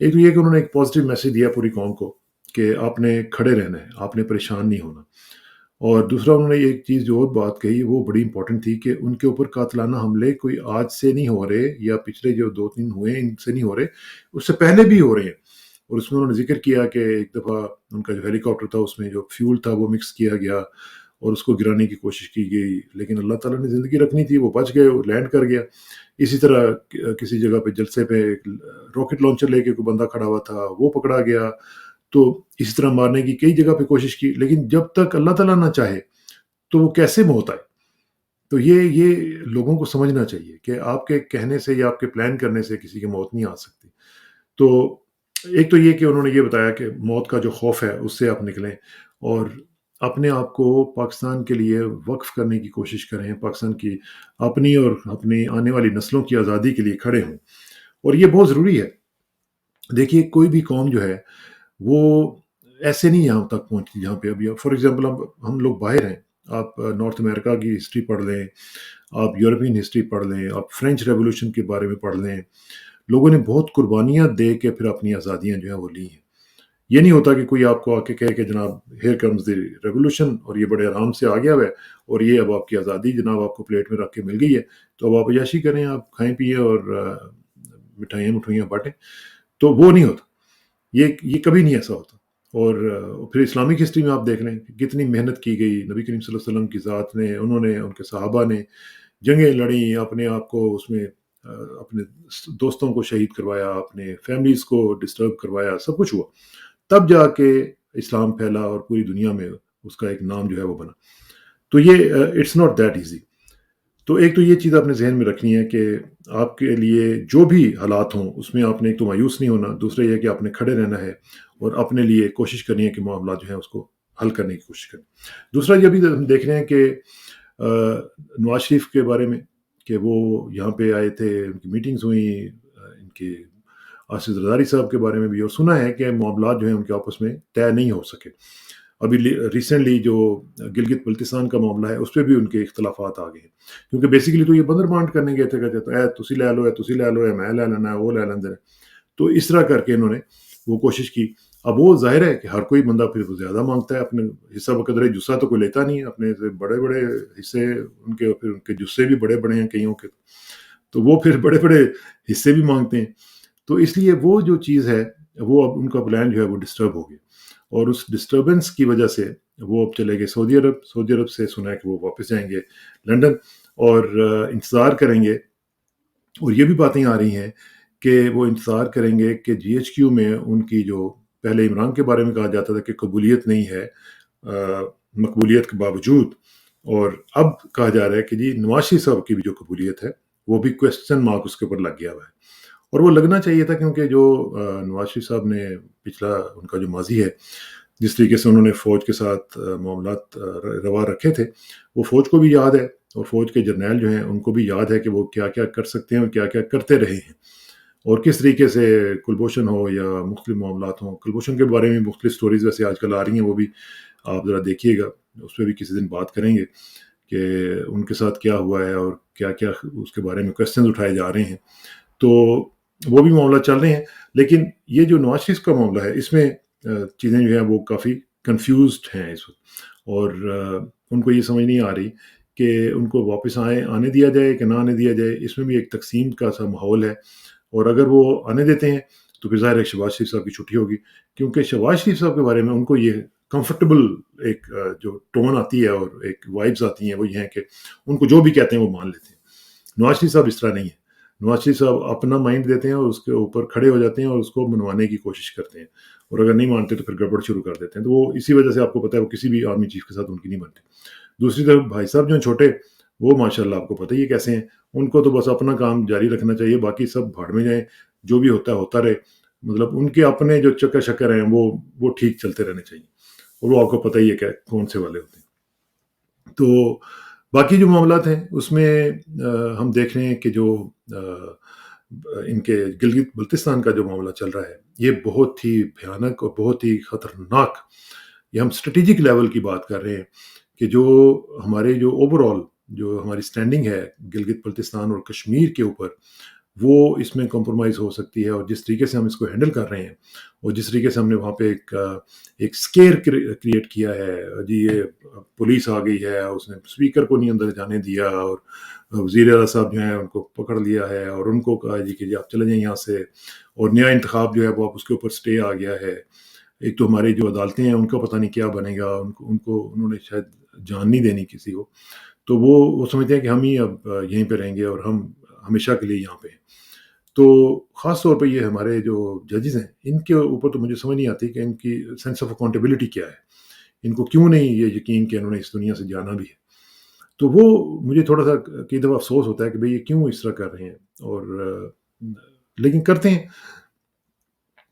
ایک تو یہ کہ انہوں نے ایک پازیٹیو میسج دیا پوری قوم کو کہ آپ نے کھڑے رہنا ہے، آپ نے پریشان نہیں ہونا۔ اور دوسرا انہوں نے ایک چیز جو اور بات کہی وہ بڑی امپورٹنٹ تھی کہ ان کے اوپر قاتلانہ حملے کوئی آج سے نہیں ہو رہے یا پچھلے جو 2-3 ہوئے ہیں ان سے نہیں ہو رہے، اس سے پہلے بھی ہو رہے ہیں۔ اور اس میں انہوں نے ذکر کیا کہ ایک دفعہ ان کا جو ہیلی کاپٹر تھا اس میں جو فیول تھا وہ مکس کیا گیا اور اس کو گرانے کی کوشش کی گئی، لیکن اللہ تعالیٰ نے زندگی رکھنی تھی، وہ بچ گئے، وہ لینڈ کر گیا۔ اسی طرح کسی جگہ پہ جلسے پہ ایک راکٹ لانچر لے کے کوئی بندہ کھڑا ہوا تھا، وہ پکڑا گیا۔ تو اسی طرح مارنے کی کئی جگہ پہ کوشش کی، لیکن جب تک اللہ تعالیٰ نہ چاہے تو وہ کیسے موت آئے؟ تو یہ لوگوں کو سمجھنا چاہیے کہ آپ کے کہنے سے یا آپ کے پلان کرنے سے کسی کی موت نہیں آ سکتی۔ تو ایک تو یہ کہ انہوں نے یہ بتایا کہ موت کا جو خوف ہے اس سے آپ نکلیں اور اپنے آپ کو پاکستان کے لیے وقف کرنے کی کوشش کریں، پاکستان کی اپنی اور اپنی آنے والی نسلوں کی آزادی کے لیے کھڑے ہوں، اور یہ بہت ضروری ہے۔ دیکھیے کوئی بھی قوم جو ہے وہ ایسے نہیں یہاں تک پہنچتی جہاں پہ ابھی فار ایگزامپل ہم لوگ باہر ہیں، آپ نارتھ امریکہ کی ہسٹری پڑھ لیں، آپ یورپین ہسٹری پڑھ لیں، آپ فرینچ ریولوشن کے بارے میں پڑھ لیں، لوگوں نے بہت قربانیاں دے کے پھر اپنی آزادیاں جو ہیں وہ لی ہیں۔ یہ نہیں ہوتا کہ کوئی آپ کو آ کے کہے کہ جناب ہیئر کمز دی ریولوشن اور یہ بڑے آرام سے آ گیا ہے اور یہ اب آپ کی آزادی جناب آپ کو پلیٹ میں رکھ کے مل گئی ہے، تو اب آپ عیاشی کریں، آپ کھائیں پیئیں اور مٹھائیاں بانٹیں۔ تو وہ نہیں ہوتا، یہ کبھی نہیں ایسا ہوتا۔ اور پھر اسلامک ہسٹری میں آپ دیکھ لیں کہ کتنی محنت کی گئی، نبی کریم صلی اللہ علیہ وسلم کی ذات نے، انہوں نے، ان کے صحابہ نے جنگیں لڑیں، اپنے آپ کو اس میں اپنے دوستوں کو شہید کروایا، اپنے فیملیز کو ڈسٹرب کروایا، سب کچھ ہوا، تب جا کے اسلام پھیلا اور پوری دنیا میں اس کا ایک نام جو ہے وہ بنا۔ تو یہ اٹس ناٹ دیٹ ایزی۔ تو ایک تو یہ چیز آپ نے ذہن میں رکھنی ہے کہ آپ کے لیے جو بھی حالات ہوں اس میں آپ نے ایک تو مایوس نہیں ہونا، دوسرا یہ کہ آپ نے کھڑے رہنا ہے اور اپنے لیے کوشش کرنی ہے کہ معاملات جو ہیں اس کو حل کرنے کی کوشش کریں۔ دوسرا یہ بھی ہم دیکھ رہے ہیں کہ نواز شریف کے بارے میں کہ وہ یہاں پہ آئے تھے، ان کی میٹنگز ہوئیں، ان کے آصف زرداری صاحب کے بارے میں بھی، اور سنا ہے کہ معاملات جو ہیں ان کے آپس میں طے نہیں ہو سکے۔ ابھی ریسنٹلی جو گلگت بلتستان کا معاملہ ہے اس پہ بھی ان کے اختلافات آ گئے ہیں، کیونکہ بیسیکلی تو یہ بندر بانٹ کرنے گئے تھے، کہتے تھے اے تسی لے لو، اے تسی لے لو، اے میں لے لینا ہے، وہ لے لیندے نے۔ تو اس طرح کر کے انہوں نے وہ کوشش کی۔ اب وہ ظاہر ہے کہ ہر کوئی بندہ پھر زیادہ مانگتا ہے، اپنے حصہ بقدر جسہ تو کوئی لیتا نہیں ہے، اپنے سے بڑے بڑے حصے ان کے، پھر ان کے جسے بھی بڑے بڑے ہیں کئیوں کے، تو وہ پھر بڑے بڑے حصے بھی مانگتے ہیں۔ تو اس لیے وہ جو چیز ہے وہ اب ان کا پلان جو ہے وہ ڈسٹرب ہو گیا، اور اس ڈسٹربنس کی وجہ سے وہ اب چلے گئے سعودی عرب۔ سعودی عرب سے سنا ہے کہ وہ واپس جائیں گے لنڈن اور انتظار کریں گے، اور یہ بھی باتیں آ رہی ہیں کہ وہ انتظار کریں گے کہ جی ایچ کیو میں ان کی جو پہلے عمران کے بارے میں کہا جاتا تھا کہ قبولیت نہیں ہے مقبولیت کے باوجود، اور اب کہا جا رہا ہے کہ جی نواز شریف صاحب کی بھی جو قبولیت ہے وہ بھی کویسچن مارک اس کے اوپر لگ گیا ہوا ہے، اور وہ لگنا چاہیے تھا، کیونکہ جو نواز شریف صاحب نے پچھلا ان کا جو ماضی ہے، جس طریقے سے انہوں نے فوج کے ساتھ معاملات روا رکھے تھے، وہ فوج کو بھی یاد ہے، اور فوج کے جرنیل جو ہیں ان کو بھی یاد ہے کہ وہ کیا کیا کر سکتے ہیں اور کیا کیا کرتے رہے ہیں، اور کس طریقے سے کلبھوشن ہو یا مختلف معاملات ہوں۔ کلبھوشن کے بارے میں مختلف سٹوریز ویسے آج کل آ رہی ہیں، وہ بھی آپ ذرا دیکھیے گا، اس پہ بھی کسی دن بات کریں گے کہ ان کے ساتھ کیا ہوا ہے اور کیا کیا اس کے بارے میں کویسچنز اٹھائے جا رہے ہیں۔ تو وہ بھی معاملہ چل رہے ہیں، لیکن یہ جو نواز شریف کا معاملہ ہے اس میں چیزیں جو ہیں وہ کافی کنفیوزڈ ہیں اس وقت، اور ان کو یہ سمجھ نہیں آ رہی کہ ان کو واپس آنے دیا جائے کہ نہ آنے دیا جائے۔ اس میں بھی ایک تقسیم کا سا ماحول ہے، اور اگر وہ آنے دیتے ہیں تو پھر ظاہر ہے شہباز شریف صاحب کی چھٹی ہوگی، کیونکہ شہباز شریف صاحب کے بارے میں ان کو یہ کمفرٹیبل ایک جو ٹون آتی ہے اور ایک وائبز آتی ہیں وہ یہ ہیں کہ ان کو جو بھی کہتے ہیں وہ مان لیتے ہیں۔ نواز شریف صاحب اس طرح نہیں ہے، نواز شریف صاحب اپنا مائنڈ دیتے ہیں اور اس کے اوپر کھڑے ہو جاتے ہیں اور اس کو منوانے کی کوشش کرتے ہیں، اور اگر نہیں مانتے تو پھر گڑبڑ شروع کر دیتے ہیں۔ تو وہ اسی وجہ سے آپ کو پتہ ہے وہ کسی بھی آرمی چیف کے ساتھ ان کی نہیں بنتی۔ دوسری طرف بھائی صاحب جو ہیں چھوٹے، وہ ماشاءاللہ آپ کو پتہ ہی ہے کیسے ہیں، ان کو تو بس اپنا کام جاری رکھنا چاہیے، باقی سب بھاڑ میں جائیں، جو بھی ہوتا ہے ہوتا رہے، مطلب ان کے اپنے جو چکر شکر ہیں وہ ٹھیک چلتے رہنے چاہیے، اور وہ آپ کو پتہ ہی ہے کہ کون سے والے ہوتے ہیں۔ تو باقی جو معاملات ہیں اس میں ہم دیکھ رہے ہیں کہ جو ان کے گلگت بلتستان کا جو معاملہ چل رہا ہے یہ بہت ہی بھیانک اور بہت ہی خطرناک، یہ ہم اسٹریٹجک لیول کی بات کر رہے ہیں کہ جو ہمارے جو اوور آل جو ہماری سٹینڈنگ ہے گلگت بلتستان اور کشمیر کے اوپر، وہ اس میں کمپرومائز ہو سکتی ہے، اور جس طریقے سے ہم اس کو ہینڈل کر رہے ہیں اور جس طریقے سے ہم نے وہاں پہ ایک اسکیئر کریٹ کیا ہے، جی یہ پولیس آ گئی ہے، اس نے اسپیکر کو نہیں اندر جانے دیا، اور وزیر اعلیٰ صاحب جو ہیں ان کو پکڑ لیا ہے اور ان کو کہا جی کہ جی آپ چلے جائیں یہاں سے، اور نیا انتخاب جو ہے وہ اب اس کے اوپر سٹے آ گیا ہے۔ ایک تو ہماری جو عدالتیں ہیں ان کا پتہ نہیں کیا بنے گا، ان کو انہوں نے شاید جان نہیں دینی کسی کو، تو وہ سمجھتے ہیں کہ ہم ہی اب یہیں پہ رہیں گے اور ہم ہمیشہ کے لیے یہاں پہ ہیں۔ تو خاص طور پہ یہ ہمارے جو ججز ہیں ان کے اوپر تو مجھے سمجھ نہیں آتی کہ ان کی سینس آف اکاؤنٹیبلٹی کیا ہے، ان کو کیوں نہیں یہ یقین کہ انہوں نے اس دنیا سے جانا بھی ہے۔ تو وہ مجھے تھوڑا سا کئی دفعہ افسوس ہوتا ہے کہ بھئی یہ کیوں اس طرح کر رہے ہیں، اور لیکن کرتے ہیں،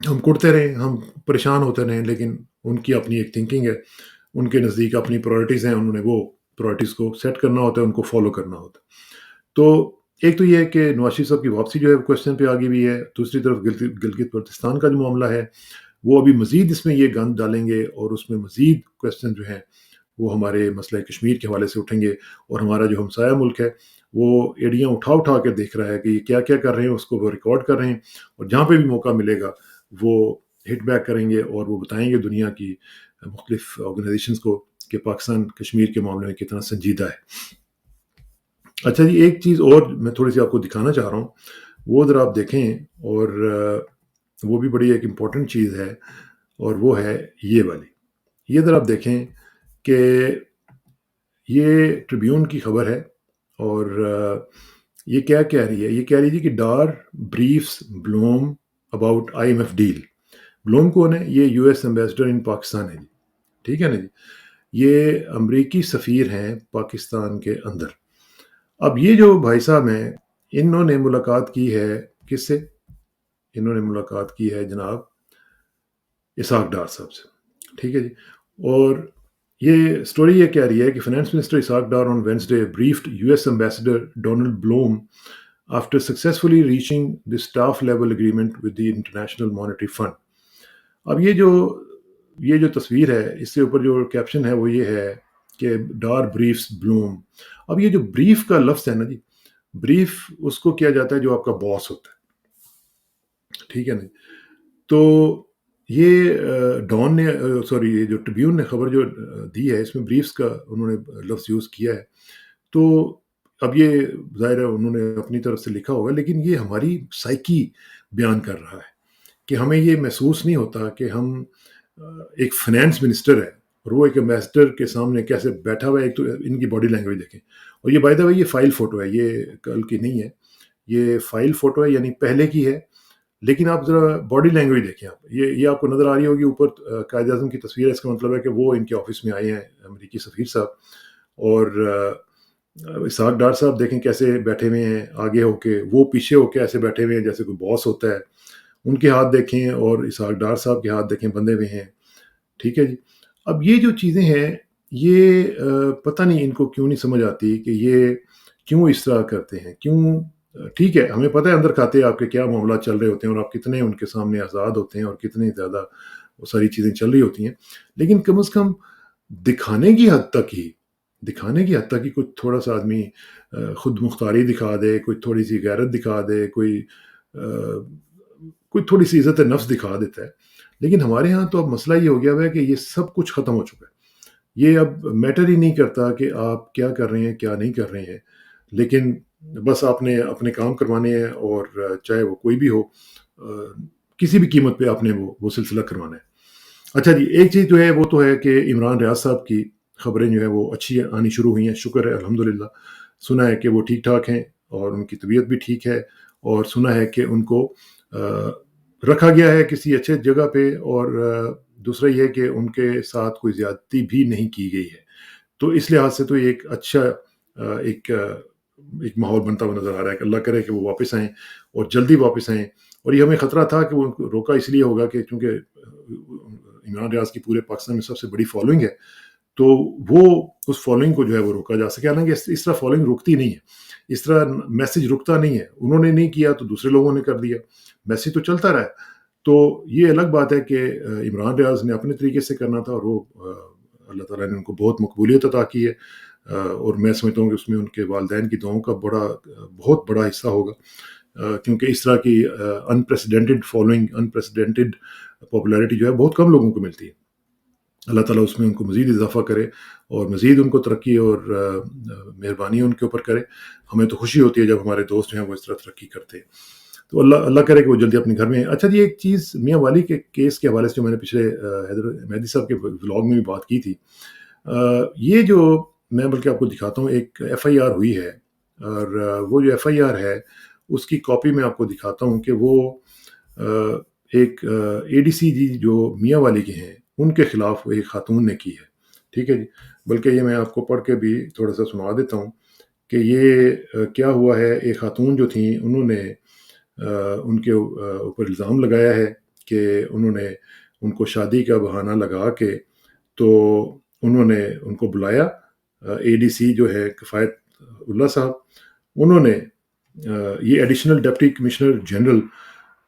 ہم کڑتے رہیں، ہم پریشان ہوتے رہیں، لیکن ان کی اپنی ایک تھنکنگ ہے، ان کے نزدیک اپنی پرائرٹیز ہیں، انہوں نے وہ پرائرٹیز کو سیٹ کرنا ہوتا ہے، ان کو فالو کرنا ہوتا ہے۔ تو ایک تو یہ ہے کہ نواز شریف صاحب کی واپسی جو ہے کوشچن پہ آ گئی ہوئی ہے، دوسری طرف گلگت بلتستان کا جو معاملہ ہے وہ ابھی مزید اس میں یہ گند ڈالیں گے، اور اس میں مزید کوشچن جو ہیں وہ ہمارے مسئلہ کشمیر کے حوالے سے اٹھیں گے، اور ہمارا جو ہمسایہ ملک ہے وہ ایڑیاں اٹھا اٹھا کے دیکھ رہا ہے کہ یہ کیا کیا کر رہے ہیں، اس کو وہ ریکارڈ کر رہے ہیں، اور جہاں پہ بھی موقع ملے گا وہ ہٹ بیک کریں گے اور وہ بتائیں گے دنیا کی مختلف آرگنائزیشنز کو کہ پاکستان کشمیر کے معاملے میں کتنا سنجیدہ ہے۔ اچھا جی، ایک چیز اور میں تھوڑی سی آپ کو دکھانا چاہ رہا ہوں، وہ ذرا آپ دیکھیں، اور وہ بھی بڑی ایک امپورٹنٹ چیز ہے، اور وہ ہے یہ والی، یہ ذرا آپ دیکھیں کہ یہ ٹریبیون کی خبر ہے، اور یہ کیا کہہ رہی ہے، یہ کہہ رہی تھی کہ Dar briefs Blome about I M F deal. Blome کون ہے؟ یہ U S ambassador in Pakistan ہے جی، ٹھیک ہے نا جی، یہ امریکی سفیر ہیں پاکستان کے اندر۔ اب یہ جو بھائی صاحب ہیں انہوں نے ملاقات کی ہے کس سے؟ انہوں نے ملاقات کی ہے جناب اسحاق ڈار صاحب سے، ٹھیک ہے جی، اور یہ سٹوری یہ کہہ رہی ہے کہ finance minister Ishaq Dar on Wednesday briefed U S ambassador Donald Blome after successfully reaching the staff level agreement with the International Monetary Fund۔ اب یہ جو تصویر ہے اس کے اوپر جو کیپشن ہے وہ یہ ہے کہ ڈار بریفس بلوم۔ اب یہ جو بریف کا لفظ ہے نا جی، بریف اس کو کیا جاتا ہے جو آپ کا باس ہوتا ہے، ٹھیک ہے نا، تو یہ ڈان نے سوری یہ جو ٹریبیون نے خبر جو دی ہے اس میں بریفس کا انہوں نے لفظ یوز کیا ہے، تو اب یہ ظاہر ہے انہوں نے اپنی طرف سے لکھا ہوگا، لیکن یہ ہماری سائیکی بیان کر رہا ہے کہ ہمیں یہ محسوس نہیں ہوتا کہ ہم ایک فائنانس منسٹر ہے اور وہ ایک ایمبیسڈر کے سامنے کیسے بیٹھا ہوا ہے۔ ایک تو ان کی باڈی لینگویج دیکھیں، اور یہ بائی دا وے یہ فائل فوٹو ہے، یہ کل کی نہیں ہے، یہ فائل فوٹو ہے یعنی پہلے کی ہے، لیکن آپ ذرا باڈی لینگویج دیکھیں، آپ یہ آپ کو نظر آ رہی ہوگی اوپر قائد اعظم کی تصویر ہے، اس کا مطلب ہے کہ وہ ان کے آفس میں آئے ہیں امریکی سفیر صاحب، اور اسحاق ڈار صاحب دیکھیں کیسے بیٹھے ہوئے ہیں آگے ہو کے، وہ پیچھے ہو کے ایسے بیٹھے ہوئے ہیں جیسے کوئی باس ہوتا ہے، ان کے ہاتھ دیکھیں اور اسحاق ڈار صاحب کے ہاتھ دیکھیں بندھے ہوئے ہیں، ٹھیک ہے جی۔ اب یہ جو چیزیں ہیں یہ پتہ نہیں ان کو کیوں نہیں سمجھ آتی کہ یہ کیوں اس طرح کرتے ہیں، کیوں ٹھیک ہے ہمیں پتہ ہے اندر کھاتے آپ کے کیا معاملات چل رہے ہوتے ہیں اور آپ کتنے ان کے سامنے آزاد ہوتے ہیں اور کتنی زیادہ وہ ساری چیزیں چل رہی ہوتی ہیں، لیکن کم از کم دکھانے کی حد تک ہی کوئی تھوڑا سا آدمی خود مختاری دکھا دے، کوئی تھوڑی سی غیرت دکھا دے، کوئی تھوڑی سی عزت نفس دکھا دیتا ہے۔ لیکن ہمارے ہاں تو اب مسئلہ یہ ہو گیا ہوا ہے کہ یہ سب کچھ ختم ہو چکا ہے، یہ اب میٹر ہی نہیں کرتا کہ آپ کیا کر رہے ہیں کیا نہیں کر رہے ہیں، لیکن بس آپ نے اپنے کام کروانے ہیں، اور چاہے وہ کوئی بھی ہو، کسی بھی قیمت پہ آپ نے وہ سلسلہ کروانا ہے۔ اچھا جی، ایک چیز جو ہے وہ تو ہے کہ عمران ریاض صاحب کی خبریں جو ہیں وہ اچھی آنی شروع ہوئی ہیں، شکر ہے الحمدللہ، سنا ہے کہ وہ ٹھیک ٹھاک ہیں اور ان کی طبیعت بھی ٹھیک ہے، اور سنا ہے کہ ان کو رکھا گیا ہے کسی اچھے جگہ پہ، اور دوسرا یہ ہے کہ ان کے ساتھ کوئی زیادتی بھی نہیں کی گئی ہے، تو اس لحاظ سے تو یہ ایک اچھا ایک ماحول بنتا ہوا نظر آ رہا ہے کہ اللہ کرے کہ وہ واپس آئیں اور جلدی واپس آئیں۔ اور یہ ہمیں خطرہ تھا کہ وہ ان کو روکا اس لیے ہوگا کہ چونکہ عمران ریاض کی پورے پاکستان میں سب سے بڑی فالوئنگ ہے، تو وہ اس فالوئنگ کو جو ہے وہ روکا جا سکے، حالانکہ اس طرح فالوئنگ رکتی نہیں ہے، اس طرح میسج رکتا نہیں ہے، انہوں نے نہیں کیا تو دوسرے لوگوں نے کر دیا، میسج تو چلتا رہا ہے۔ تو یہ الگ بات ہے کہ عمران ریاض نے اپنے طریقے سے کرنا تھا، اور وہ اللہ تعالیٰ نے ان کو بہت مقبولیت عطا کی ہے، اور میں سمجھتا ہوں کہ اس میں ان کے والدین کی دعاؤں کا بہت بڑا حصہ ہوگا کیونکہ اس طرح کی انپریسیڈنٹڈ فالوئنگ، انپریسیڈنٹڈ پاپولیرٹی جو ہے بہت کم لوگوں کو ملتی ہے۔ اللہ تعالیٰ اس میں ان کو مزید اضافہ کرے اور مزید ان کو ترقی اور مہربانی ان کے اوپر کرے۔ ہمیں تو خوشی ہوتی ہے جب ہمارے دوست جو ہیں وہ اس طرح ترقی کرتے ہیں، تو اللہ کرے کہ وہ جلدی اپنے گھر میں ہیں۔ اچھا جی، ایک چیز میاں والی کے کیس کے حوالے سے جو میں نے پچھلے حیدر مہدی صاحب کے ولاگ میں بھی بات کی تھی، یہ جو میں بلکہ آپ کو دکھاتا ہوں، ایک ایف آئی آر ہوئی ہے، اور وہ جو ایف آئی آر ہے اس کی کاپی میں آپ کو دکھاتا ہوں کہ وہ ایک اے ڈی سی جی جو میاں والی کے ہیں ان کے خلاف ایک خاتون نے کی ہے، ٹھیک ہے جی۔ بلکہ یہ میں آپ کو پڑھ کے بھی تھوڑا سا سنا دیتا ہوں کہ یہ کیا ہوا ہے۔ ایک خاتون جو تھیں انہوں نے ان کے اوپر الزام لگایا ہے کہ انہوں نے ان کو شادی کا بہانہ لگا کے تو انہوں نے ان کو بلایا، اے ڈی سی جو ہے کفایت اللہ صاحب، انہوں نے یہ ایڈیشنل ڈپٹی کمشنر جنرل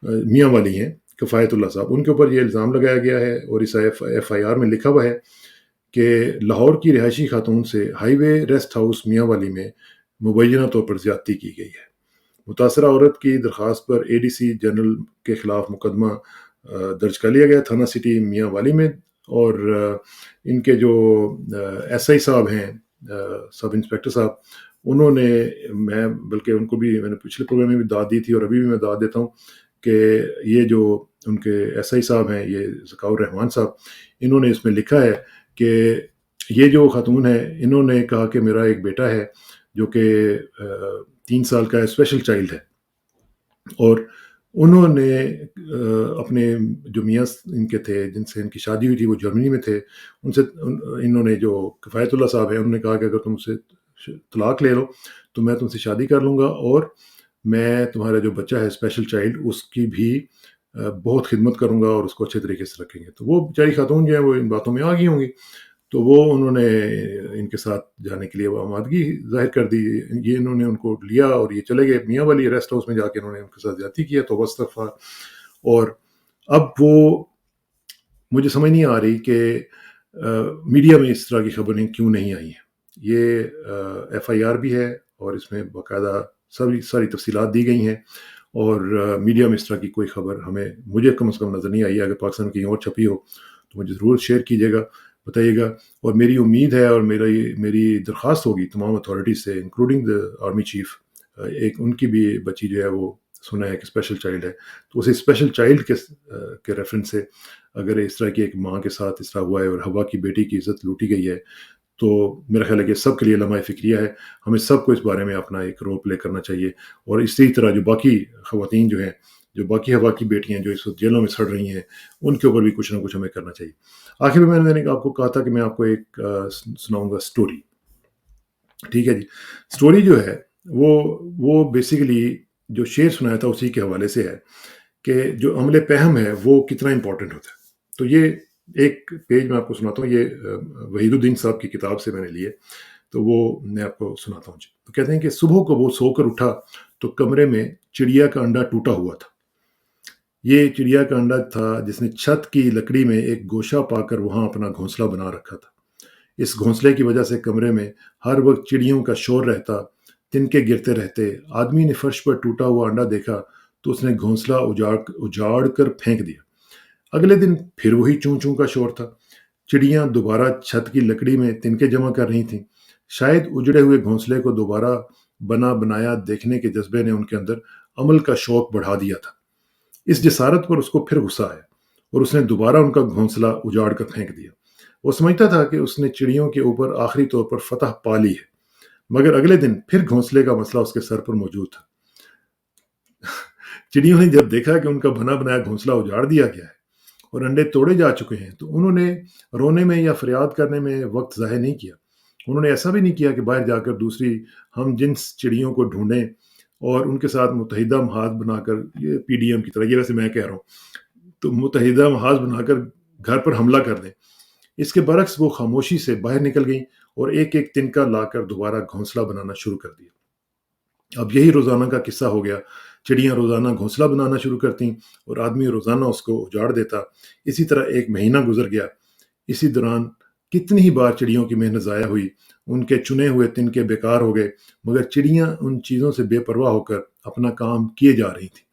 میاں والی ہیں کفایت اللہ صاحب، ان کے اوپر یہ الزام لگایا گیا ہے، اور اس ایف آئی آر میں لکھا ہوا ہے کہ لاہور کی رہائشی خاتون سے ہائی وے ریسٹ ہاؤس میاں والی میں مبینہ طور پر زیادتی کی گئی ہے۔ متاثرہ عورت کی درخواست پر اے ڈی سی جنرل کے خلاف مقدمہ درج کر لیا گیا تھانہ سٹی میاں والی میں، اور ان کے جو ایس آئی صاحب ہیں، سب انسپیکٹر صاحب، انہوں نے، میں بلکہ ان کو بھی میں نے پچھلے پروگرام میں بھی داد دی تھی اور ابھی بھی میں داد دیتا ہوں کہ یہ جو ان کے ایس آئی صاحب ہیں، یہ ذکاء الرحمان صاحب، انہوں نے اس میں لکھا ہے کہ یہ جو خاتون ہے انہوں نے کہا کہ میرا ایک بیٹا ہے جو کہ 3 سال کا اسپیشل چائلڈ ہے، اور انہوں نے اپنے جو میاں ان کے تھے جن سے ان کی شادی ہوئی تھی وہ جرمنی میں تھے، ان سے انہوں نے، جو کفایت اللہ صاحب ہیں، انہوں نے کہا کہ اگر تم سے طلاق لے لو تو میں تم سے شادی کر لوں گا، اور میں تمہارا جو بچہ ہے اسپیشل چائلڈ اس کی بھی بہت خدمت کروں گا اور اس کو اچھے طریقے سے رکھیں گے۔ تو وہ بیچاری خاتون جو ہے وہ ان باتوں میں آ گئی ہوں گی، تو وہ انہوں نے ان کے ساتھ جانے کے لیے وہ آمادگی ظاہر کر دی۔ یہ انہوں نے ان کو لیا اور یہ چلے گئے میاں والی ریسٹ ہاؤس میں، جا کے انہوں نے ان کے ساتھ زیادتی کیا، تو استغفار۔ اور اب وہ مجھے سمجھ نہیں آ رہی کہ میڈیا میں اس طرح کی خبریں کیوں نہیں آئی ہیں۔ یہ ایف آئی آر بھی ہے اور اس میں باقاعدہ ساری تفصیلات دی گئی ہیں، اور میڈیا میں اس طرح کی کوئی خبر مجھے کم از کم نظر نہیں آئی ہے۔ اگر پاکستان کی اور چھپی ہو تو مجھے ضرور شیئر کیجیے گا، بتائیے گا، اور میری امید ہے اور میری درخواست ہوگی تمام اتھارٹیز سے، انکلوڈنگ دا آرمی چیف، ایک ان کی بھی بچی جو ہے وہ سنا ہے کہ اسپیشل چائلڈ ہے، تو اسے اسپیشل چائلڈ کے ریفرنس سے اگر اس طرح کی ایک ماں کے ساتھ اس طرح ہوا ہے اور ہوا کی بیٹی کی عزت لوٹی گئی ہے، تو میرا خیال ہے کہ سب کے لیے لمحہ فکریہ ہے۔ ہمیں سب کو اس بارے میں اپنا ایک رول پلے کرنا چاہیے، اور اسی طرح جو باقی خواتین جو ہیں، جو باقی ہوا کی بیٹیاں جو اس وقت جیلوں میں سڑ رہی ہیں، ان کے اوپر بھی کچھ نہ کچھ ہمیں کرنا چاہیے۔ آخر میں نے آپ کو کہا تھا کہ میں آپ کو ایک سناؤں گا سٹوری، ٹھیک ہے جی۔ سٹوری جو ہے وہ بیسیکلی جو شعر سنایا تھا اسی کے حوالے سے ہے کہ جو عمل پہم ہے وہ کتنا امپورٹنٹ ہوتا ہے۔ تو یہ ایک پیج میں آپ کو سناتا ہوں، یہ وحید الدین صاحب کی کتاب سے میں نے لیے، تو وہ میں آپ کو سناتا ہوں جی۔ تو کہتے ہیں کہ صبح کو وہ سو کر اٹھا تو کمرے میں چڑیا کا انڈا ٹوٹا ہوا تھا۔ یہ چڑیا کا انڈا تھا جس نے چھت کی لکڑی میں ایک گوشہ پا کر وہاں اپنا گھونسلہ بنا رکھا تھا۔ اس گھونسلے کی وجہ سے کمرے میں ہر وقت چڑیوں کا شور رہتا، تنکے گرتے رہتے۔ آدمی نے فرش پر ٹوٹا ہوا انڈا دیکھا تو اس نے گھونسلہ اجاڑ کر پھینک دیا۔ اگلے دن پھر وہی چوں چوں کا شور تھا۔ چڑیاں دوبارہ چھت کی لکڑی میں تنکے جمع کر رہی تھیں۔ شاید اجڑے ہوئے گھونسلے کو دوبارہ بنایا دیکھنے کے جذبے نے ان کے اندر عمل کا شوق بڑھا دیا تھا۔ اس جسارت پر اس کو پھر غصہ آیا اور اس نے دوبارہ ان کا گھونسلہ اجاڑ کر پھینک دیا۔ وہ سمجھتا تھا کہ اس نے چڑیوں کے اوپر آخری طور پر فتح پا لی ہے، مگر اگلے دن پھر گھونسلے کا مسئلہ اس کے سر پر موجود تھا۔ چڑیوں نے جب دیکھا کہ ان کا بنا بنایا گھونسلہ اجاڑ دیا گیا ہے اور انڈے توڑے جا چکے ہیں تو انہوں نے رونے میں یا فریاد کرنے میں وقت ضائع نہیں کیا۔ انہوں نے ایسا بھی نہیں کیا کہ باہر جا کر دوسری ہم جنس چڑیوں کو ڈھونڈیں اور ان کے ساتھ متحدہ محاذ بنا کر، یہ پی ڈی ایم کی طرح، یہ ویسے میں کہہ رہا ہوں، تو متحدہ محاذ بنا کر گھر پر حملہ کر دیں۔ اس کے برعکس وہ خاموشی سے باہر نکل گئیں اور ایک ایک تنکا لا کر دوبارہ گھونسلہ بنانا شروع کر دیا۔ اب یہی روزانہ کا قصہ ہو گیا۔ چڑیاں روزانہ گھونسلہ بنانا شروع کرتیں اور آدمی روزانہ اس کو اجاڑ دیتا۔ اسی طرح ایک مہینہ گزر گیا۔ اسی دوران کتنی ہی بار چڑیوں کی محنت ضائع ہوئی، ان کے چنے ہوئے تنکے بیکار ہو گئے، مگر چڑیاں ان چیزوں سے بے پرواہ ہو کر اپنا کام کیے جا رہی تھیں۔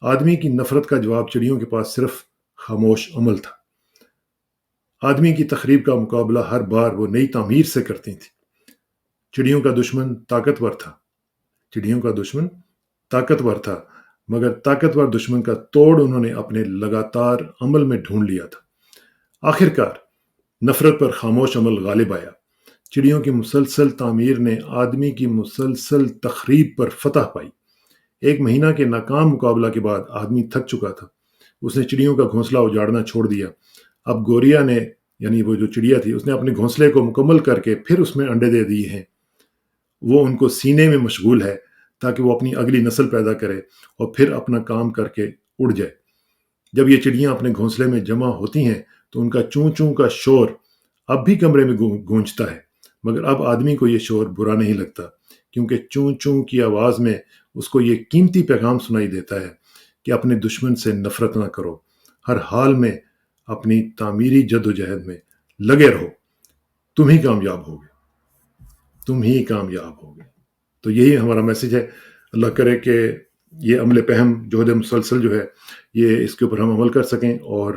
آدمی کی نفرت کا جواب چڑیوں کے پاس صرف خاموش عمل تھا۔ آدمی کی تخریب کا مقابلہ ہر بار وہ نئی تعمیر سے کرتی تھیں۔ چڑیوں کا دشمن طاقتور تھا، چڑیوں کا دشمن طاقتور تھا، مگر طاقتور دشمن کا توڑ انہوں نے اپنے لگاتار عمل میں ڈھونڈ لیا تھا۔ آخر کار نفرت پر خاموش عمل غالب آیا۔ چڑیوں کی مسلسل تعمیر نے آدمی کی مسلسل تخریب پر فتح پائی۔ ایک مہینہ کے ناکام مقابلہ کے بعد آدمی تھک چکا تھا۔ اس نے چڑیوں کا گھونسلہ اجاڑنا چھوڑ دیا۔ اب گوریا نے، یعنی وہ جو چڑیا تھی، اس نے اپنے گھونسلے کو مکمل کر کے پھر اس میں انڈے دے دیے ہیں۔ وہ ان کو سینے میں مشغول ہے تاکہ وہ اپنی اگلی نسل پیدا کرے اور پھر اپنا کام کر کے اڑ جائے۔ جب یہ چڑیاں اپنے گھونسلے میں جمع ہوتی ہیں تو ان کا چوں چوں کا شور اب بھی کمرے میں گونجتا ہے، مگر اب آدمی کو یہ شور برا نہیں لگتا، کیونکہ چوں چوں کی آواز میں اس کو یہ قیمتی پیغام سنائی دیتا ہے کہ اپنے دشمن سے نفرت نہ کرو، ہر حال میں اپنی تعمیری جد و جہد میں لگے رہو، تم ہی کامیاب ہوگے، تم ہی کامیاب ہوگے۔ تو یہی ہمارا میسج ہے۔ اللہ کرے کہ یہ عمل پہم جہد مسلسل جو ہے یہ اس کے اوپر ہم عمل کر سکیں اور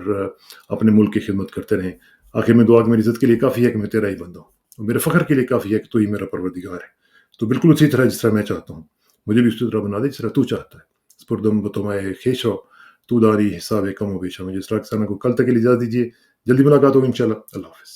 اپنے ملک کی خدمت کرتے رہیں۔ آخر میں دعا کہ میری عزت کے لیے کافی ہے کہ میں تیرا ہی بندہ ہوں، اور میرے فخر کے لیے کافی ہے کہ تو ہی میرا پروردگار ہے۔ تو بالکل اسی طرح جس طرح میں چاہتا ہوں مجھے بھی اسی طرح بنا دے جس طرح تو چاہتا ہے۔ سپردم بتمائے خیش ہو تو داری حساب کم و بیشہ۔ مجھے اس طرح کسانہ کو کل تک کے لیے اجازت دیجیے، جلدی ملاقات ہوگی انشاءاللہ۔ اللہ حافظ۔